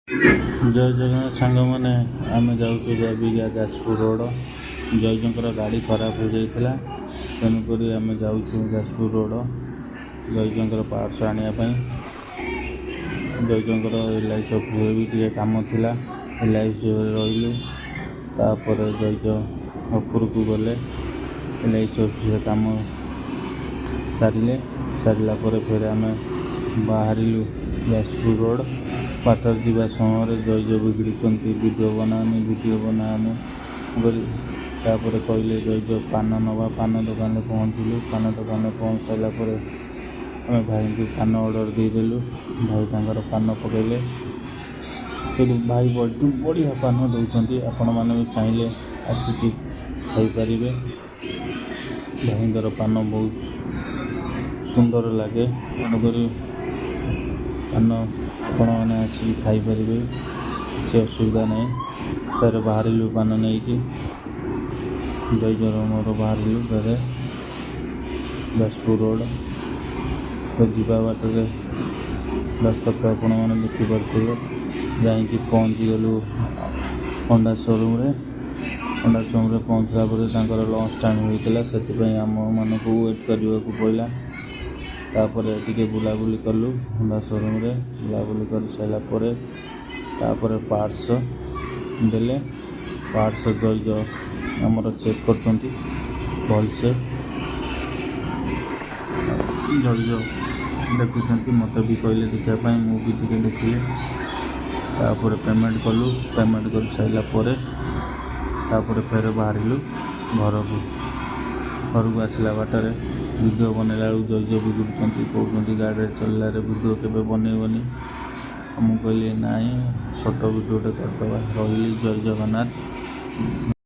जय जगन्नाथ सांग मैंने आम जाऊँ जैबिका जाजपुर रोड जयजंकर गाड़ी खराब हो जाता तेणुक आम जाऊँ जाजपुर रोड जयजंकर पार्ट्स आने जयजंकर LIC ऑफिस भी टे कम था LIC रही तापर जयज ऊपर को गले LIC ऑफिस कम सारापर फिर आम बाहर जाजपुर रोड बाटर जा समय जयज बिगड़ी वीडियो बनाने तापर कहले जयज पान नवा पान दुकान पहुँचलु पान दुकान पहुँच सारापर आम भाई को पान ऑर्डर देदेलु भाई तर पान पकड़े से भाई बढ़िया पान दौरान आपण मैंने चाहिए आसिक खाईपर भाई पान बहुत सुंदर लगे तेणुक पान आपण मैंने आसिक खाईपर किसी असुविधा नहीं फिर बाहर पान नहीं कि जयजर मोर बाहर फिर जाजपुर रोड तो जीवा बाटर रास्ता तो आपण मैंने देखिपे जाकि पहुँची गलु होंडा शोरूम पहुँचला लंच टाइम होता से आम मानक वेट करने को पड़ा तापर टिके बुलाबुली कलु होंडा शोरूम बुलाबुली कर सारापर पार्ट्स देले पार्ट्स जयज आमर चेक कर भलसे जयज देखुं मत भी कहले देखापी मुझे देखिले तापर पेमेंट कलु पेमेंट कर सारापर तापर फिर बाहर घर को आसला बाटर वीडियो बनला जयज बिगुड़ी कहते गाड़ी चलला वीडियो के बनैबनी मुझे कहली ना छोट वीडियोटे करदे रही जय जगन्नाथ।